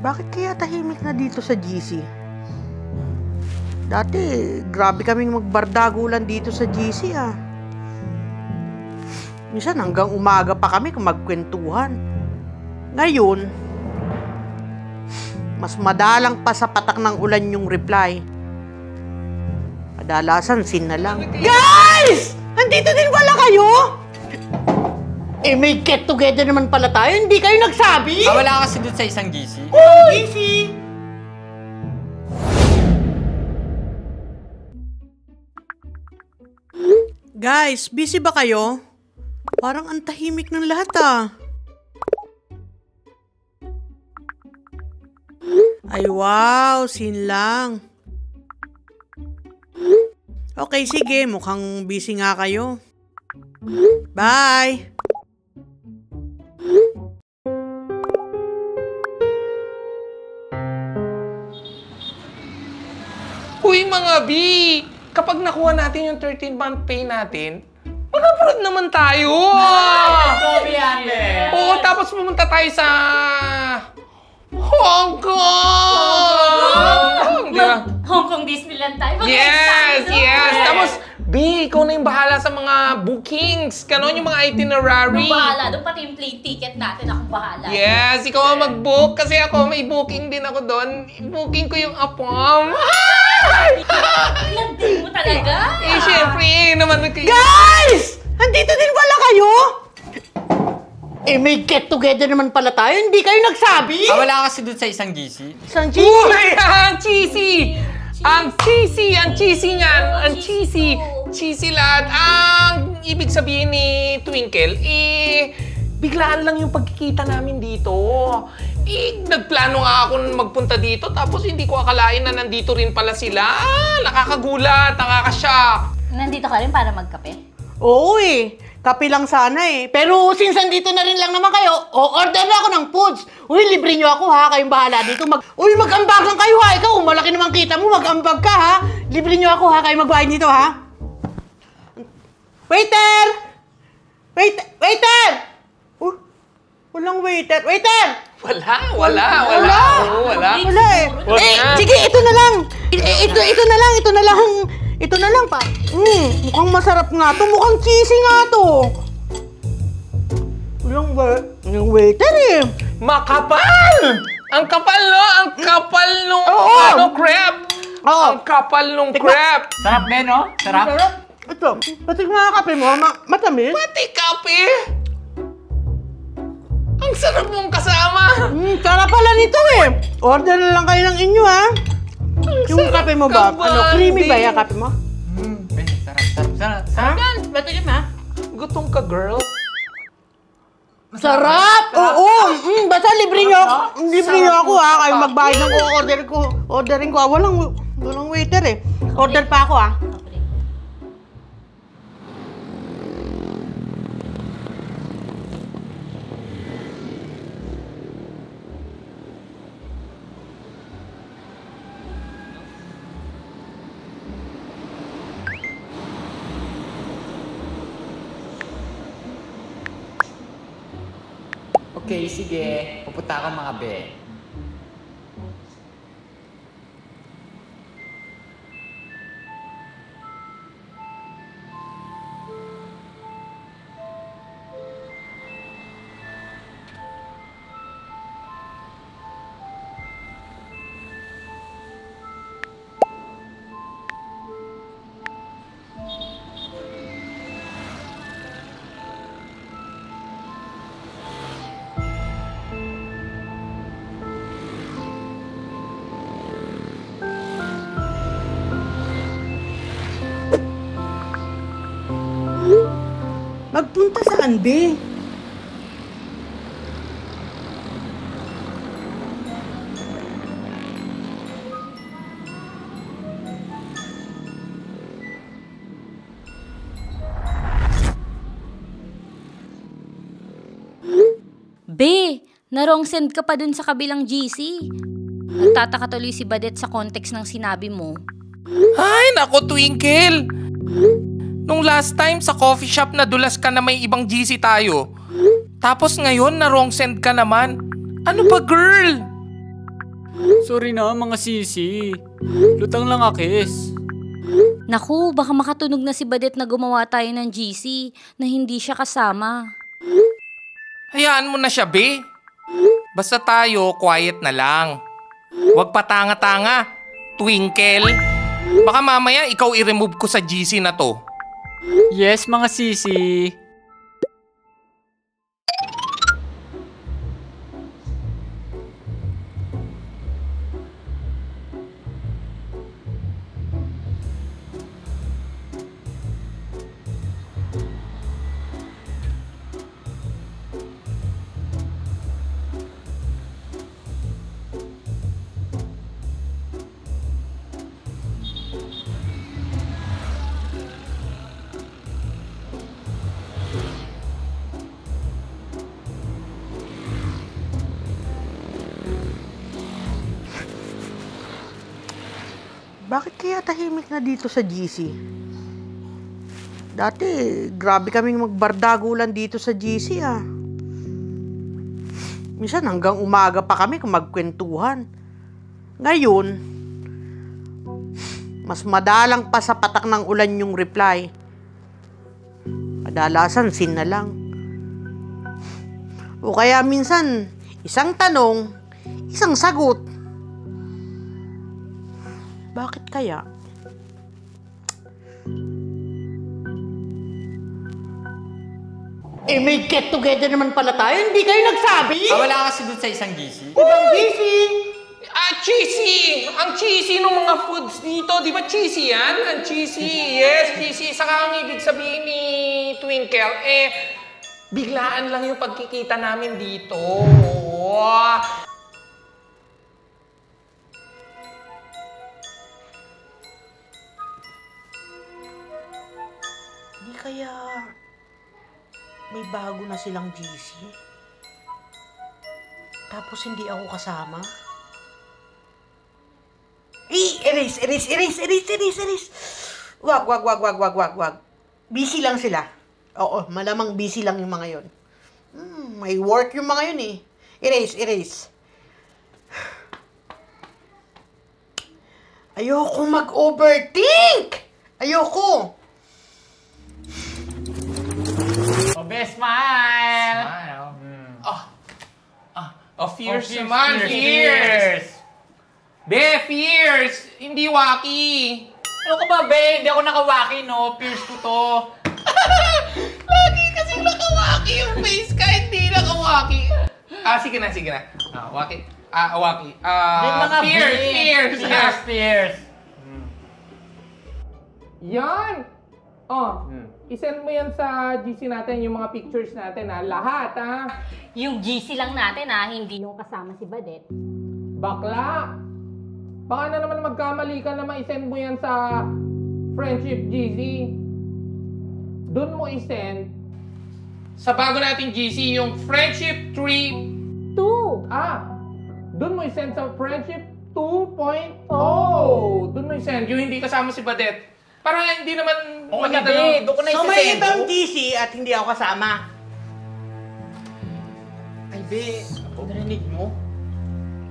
Bakit kaya tahimik na dito sa GC? Dati, grabe kaming magbardagulan dito sa GC Minsan hanggang umaga pa kami kung magkwentuhan. Ngayon, mas madalang pa sa patak ng ulan yung reply. Kadalasan, sin na lang. Guys! Andito din wala kayo? May get together naman pala tayo. Hindi kayo nagsabi? Wala kasi doon sa isang GC. Oh, GC! Guys, busy ba kayo? Parang ang tahimik ng lahat Ay wow, sin lang. Okay, sige. Mukhang busy nga kayo. Bye! Uy mga B! Kapag nakuha natin yung 13-month pay natin, mag-abroad naman tayo! Oo, tapos pumunta tayo sa Hong Kong! Diba? Hong Kong Disneyland tayo. Yes! Tapos, B, ikaw na yung bahala sa mga bookings. Ganon yung mga itinerary. Ako bahala. Doon pati yung plane ticket natin. Ako bahala. Yes, ikaw ang mag-book. Kasi ako, may booking din ako doon. Booking ko yung apam. Landing mo talaga? Siyempre, naman kayo. Guys! Andito din wala kayo? May get together naman pala tayo. Hindi kayo nagsabi? Wala kasi doon sa isang GC. Isang GC? Uy! Ang cheesy! Ang cheesy niyan! Ang cheesy! Cheesy lahat. Ang ibig sabihin ni Twinkle, biglaan lang yung pagkikita namin dito. Nagplano nga ako magpunta dito, tapos hindi ko akalain na nandito rin pala sila. Nakakagulat, nakakashock. Nandito ka rin para magkape? Oo Kape lang sana Pero since andito na rin lang naman kayo, order na ako ng foods. Uy, libre nyo ako kayong bahala dito. Mag-ambagan kayo Ikaw, malaki naman kita mo, mag-ambag ka Libre nyo ako kayo magbayad dito Waiter! Waiter! Walang waiter. Waiter! Wala. Wala sige, ito na lang. Ito na lang pa. Mukhang masarap nga to. Mukhang cheesy nga to. Walang waiter Makapal! Ang kapal, no? Ang kapal nung crab. Ang kapal nung crab. Sarap ba, no? Sarap? Ito, pati mga kape mo, matamis. Pati kape? Ang sarap mong kasama. Sarap pala nito Order na lang kayo ng inyo Yung kape mo ba? Creamy ba yung kape mo? Sarap. Batikim Gutom ka, girl. Sarap! Oo! Basta libre nyo ako kayo magbayad ng orderin ko Walang waiter Order pa ako Okay, sige. Pupunta ako mga be. Magpunta saan, be? Be, na-wrong send ka pa dun sa kabilang GC. Nagtataka tuloy si Badet sa context ng sinabi mo. Ay, nako Twinkle! Nung last time sa coffee shop nadulas ka na may ibang GC tayo. Tapos ngayon na wrong send ka naman. Ano ba, girl? Sorry na, mga sisi. Lutang lang akis. Naku, baka makatunog na si Badet na gumawa tayo ng GC na hindi siya kasama. Hayaan mo na siya, be. Basta tayo, quiet na lang. Huwag patanga-tanga. Twinkle. Baka mamaya ikaw i-remove ko sa GC na to. Yes, mga sisi. Bakit kaya tahimik na dito sa GC? Dati, grabe kaming magbardagulan dito sa GC Minsan hanggang umaga pa kami kung magkwentuhan. Ngayon, mas madalang pa sa patak ng ulan yung reply. Kadalasan, sin na lang. O kaya minsan, isang tanong, isang sagot. Bakit kaya? May get together naman pala tayo. Hindi kayo nagsabi? Wala kasi dun sa isang GC. Ibang busy. Cheesy! Ang cheesy ng mga foods dito. Di ba cheesy yan? Ang cheesy. Yes, cheesy. Saka ang ibig sabihin ni Twinkle, biglaan lang yung pagkikita namin dito. Hindi kaya may bago na silang GC? Tapos hindi ako kasama? Erase. Wag. Busy lang sila. Oo, malamang busy lang yung mga yon. May work yung mga yun eh. Erase. Ayoko mag-overthink! Ayoko! Best smile! Fierce naman, fierce! Be, fierce! Hindi waki! Ano ka ba, be? Hindi ako nakawaki, no? Pierce ko to. Lagi kasing nakawaki yung face ka, hindi nakawaki. Sige na. Waki. Waki. Fierce! Fierce! Yan! I-send mo yan sa GC natin, yung mga pictures natin, lahat, Yung GC lang natin hindi yung kasama si Badet. Bakla! Baka na naman magkamali ka na ma-send mo yan sa Friendship GC. Doon mo i-send sa bago nating GC, yung Friendship 3... 2! Doon mo i-send sa Friendship 2.0. Doon mo i-send yung hindi kasama si Badet. Para hindi naman... Oo na, be. Doon ko na So may isasend. ibang GC at hindi ako kasama. Ay, be. Narinig mo?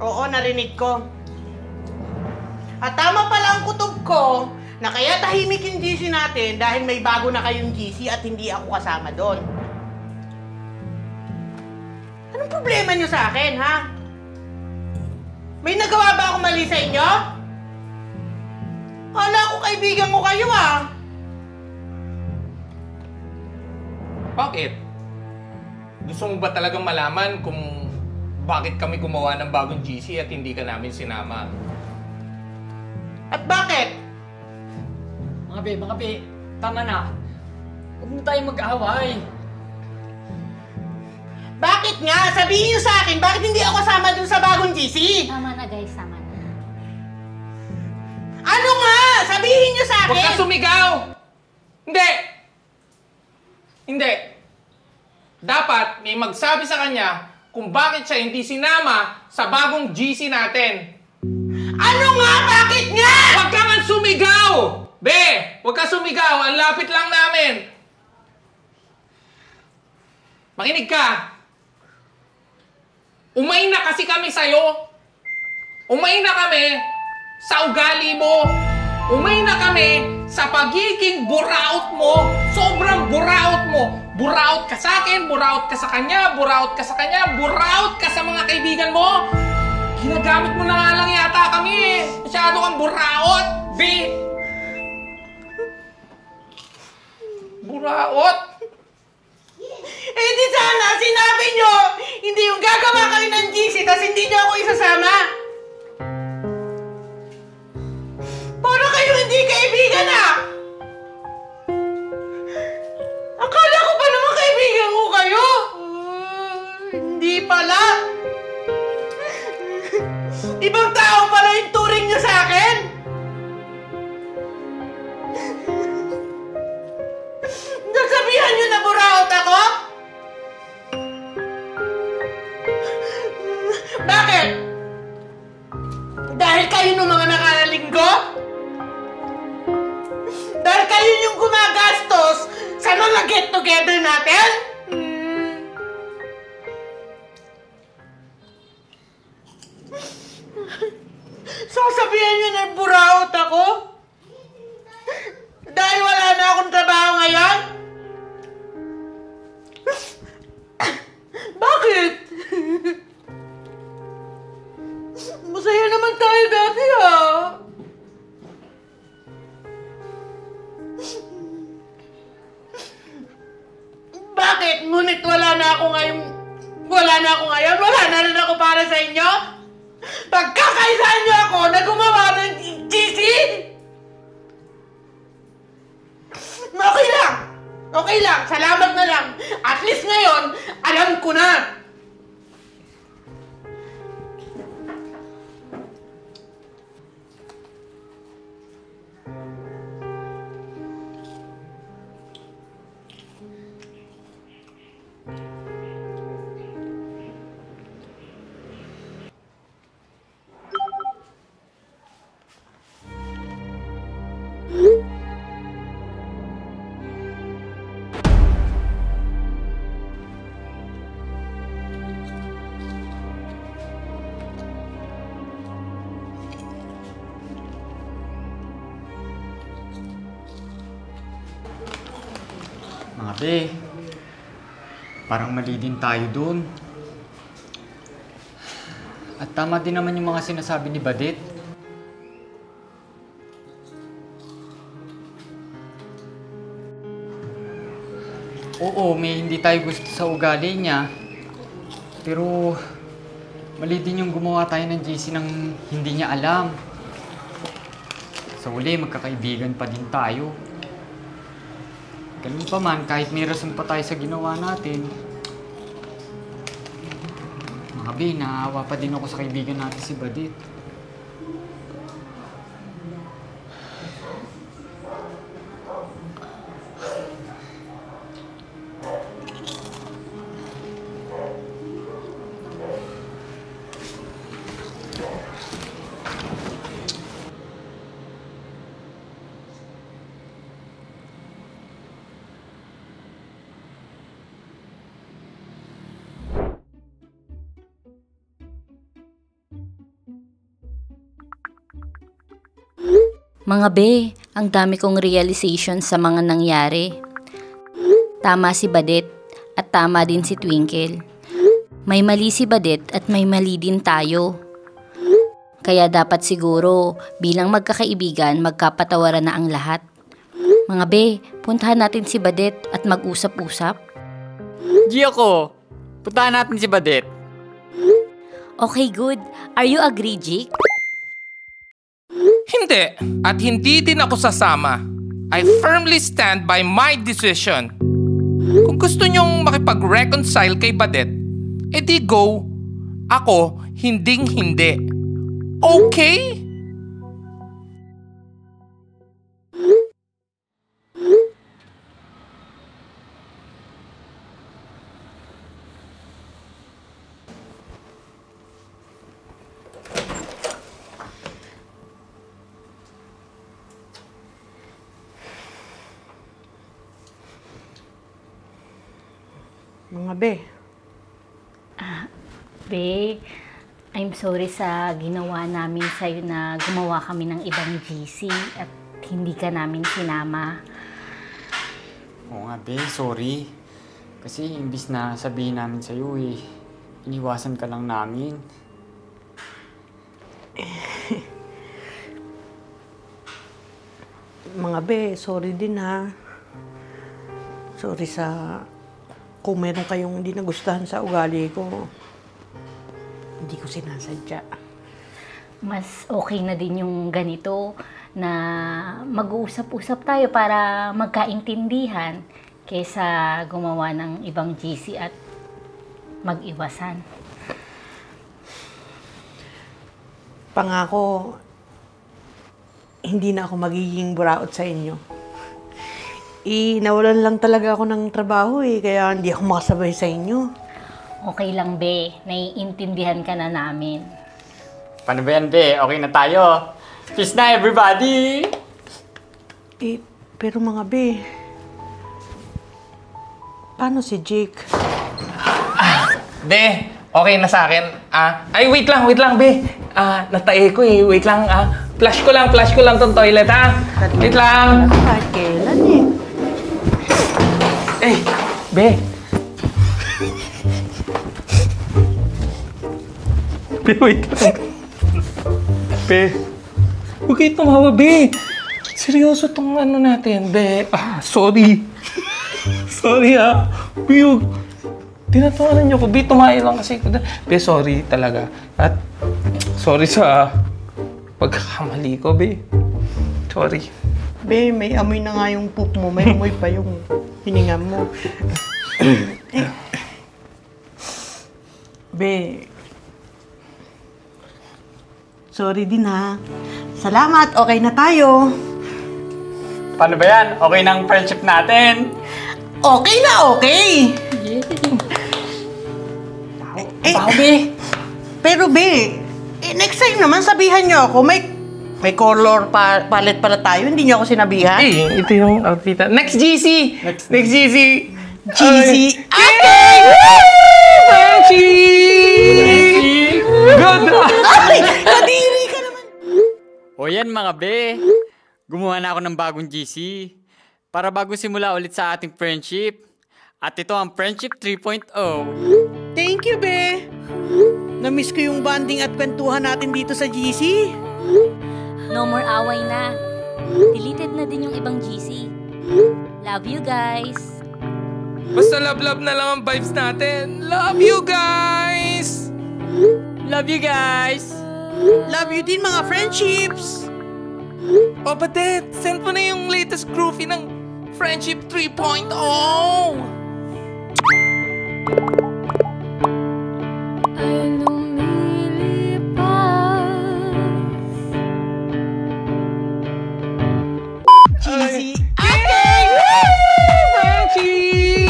Oo, narinig ko. At tama pala ang kutob ko na kaya tahimik yung GC natin dahil may bago na kayong GC at hindi ako kasama doon. Anong problema nyo sa akin, ha? May nagawa ba akong mali sa inyo? Kala ko kaibigan ko kayo, Bakit? Gusto mo ba talagang malaman kung bakit kami gumawa ng bagong GC at hindi ka namin sinama? At bakit? Mga be. Tama na. Huwag na tayo mag-away. Bakit nga? Sabihin nyo sa akin, bakit hindi ako kasama dun sa bagong GC? Tama na guys, tama na. Ano nga? Sabihin nyo sa Huwag akin! ka sumigaw! Hindi. Dapat may magsabi sa kanya kung bakit siya hindi sinama sa bagong GC natin. Ano nga? Bakit nga? Huwag ka nga sumigaw! Be, huwag ka sumigaw. Ang lapit lang namin. Makinig ka. Umay na kasi kami sa'yo. Umay na kami sa ugali mo. Umay na kami sa pagiging buraot mo. Sobrang buraot mo. Buraot ka sa akin, buraot ka sa kanya, buraot ka sa kanya, buraot ka sa mga kaibigan mo. Ginagamit mo na nga lang yata kami eh. Masyado kang buraot, B. Buraot. Eh di sana, sinabi nyo, hindi yung gagawa kayo ng GC, tas hindi nyo ako isasama. Para kayo hindi kaibigan ah! Akala ko pa naman kaibigan ko kayo. Hindi pala. Ibang tao pala yung turing nyo sa akin. Nasabihan nyo na buraot ako? Bakit? Dahil kayo ng mga nakalinggo? Dahil kayo yung gumagastos sa mga get-together natin? Sasabihan nyo na buraot ako? Dahil wala na akong trabaho ngayon? Bakit? Masaya naman tayo dati ah. Bakit? Ngunit wala na ako ngayon. Wala na rin ako para sa inyo? Pagkakaisahan niyo ako na gumawa ng GC? Okay lang. Salamat na lang. At least ngayon, alam ko na. Mga be, parang mali din tayo dun. At tama din naman yung mga sinasabi ni Badit. Oo, may hindi tayo gusto sa ugali niya. Pero mali din yung gumawa tayo ng GC nang hindi niya alam. Sa uli, magkakaibigan pa din tayo. Ganun pa man, kahit may rason pa tayo sa ginawa natin. Mga be, naawa pa din ako sa kaibigan natin si Badit. Mga be, ang dami kong realization sa mga nangyari. Tama si Badet at tama din si Twinkle. May mali si Badet at may mali din tayo. Kaya dapat siguro bilang magkakaibigan magkapatawaran na ang lahat. Mga be, puntahan natin si Badet at mag-usap-usap. Giyoko, puntahan natin si Badit. Okay, good. Are you agree, Jake? Hindi. At hindi din ako sasama. I firmly stand by my decision. Kung gusto nyong makipag-reconcile kay Badet, edi go. Ako, hinding-hindi. Okay? Mga be, Be, I'm sorry sa ginawa namin sa'yo na gumawa kami ng ibang GC at hindi ka namin sinama. Oo nga, be. Sorry. Kasi imbis na sabihin namin sa'yo iniwasan ka lang namin. Mga be, sorry din ha. Sorry sa kung meron kayong hindi nagustuhan sa ugali ko. Hindi ko sinasadya. Mas okay na din yung ganito na mag-uusap-usap tayo para magkaintindihan kaysa gumawa ng ibang GC at mag-iwasan. Pangako, hindi na ako magiging buraot sa inyo. Nawalan lang talaga ako ng trabaho kaya hindi ako makasabay sa inyo. Okay lang, be. Naiintindihan ka na namin. Paano ba yan, be? Okay na tayo. Peace na, everybody! Pero mga be, paano si Jake? Be, okay na sa akin. Ay, wait lang, be. Natae ko wait lang. Flush ko lang tong toilet, ha? Wait lang. Kahit kailan Be. Be, wait lang. Be. Huwag kayo tumawa, be. Seryoso tong ano natin, be. Sorry. Sorry, Be, tinatawanan niyo ko. Be, tumayo lang kasi. Be, sorry talaga. At sorry sa pagkakamali ko, be. Sorry. Be, may amoy na nga yung poop mo. May amoy pa yung hininga mo. Be, sorry din ha. Salamat, okay na tayo. Paano ba yan? Okay na ang friendship natin. Okay na okay. Be! Pero be, next time naman sabihan niyo ako, may color palette pala tayo, hindi niyo ako sinabihan. Ito yung outfit. Next GC! Next GC! Cheesy. Okay! Frenchie! Good! Ay, kadiri ka naman. O yan mga be, gumawa na ako ng bagong GC para bago simula ulit sa ating friendship. At ito ang Friendship 3.0. Thank you, be. Na-miss ko yung bonding at kwentuhan natin dito sa GC. No more away na. Deleted na din yung ibang GC. Love you guys! Basta love na lang ang vibes natin. Love you guys! Love you guys! Love you din mga friendships. Oh, Badet, send mo na yung latest groovy ng Friendship 3.0! Ay lumilipas. Cheesy. Frenchie!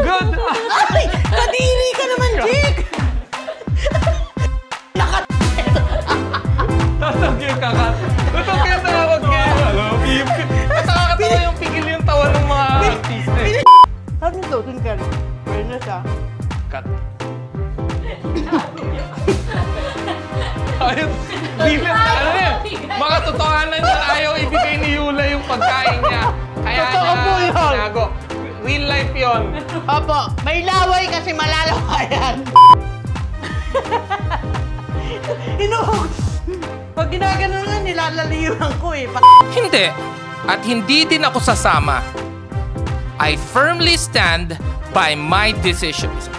Good! Ay, kadiri ka naman, Jake. Tatagyan ka ka. Tatagyan tawag kayo. Love you. At nakakatawa yung pigil yung tawa ng mga artista. Sabi nito, dun ka rin. Fairness Cut. Ayun, bilang, makatotohanan niya ayaw ibigay ni Yula yung pagkain niya. Kaya Totoo po yun. tinago. Real life yun. Opo, may laway kasi malalawayan. Pag ginagano nga, nilalaliwan ko Hindi. At hindi din ako sasama. I firmly stand by my decisions.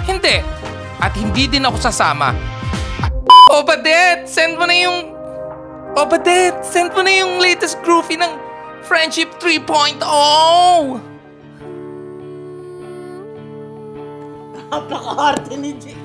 Hindi. At hindi din ako sasama. Badet, send mo na yung... Badet, send mo na yung latest groovy ng Friendship 3.0! Napaka-arte ni Jake.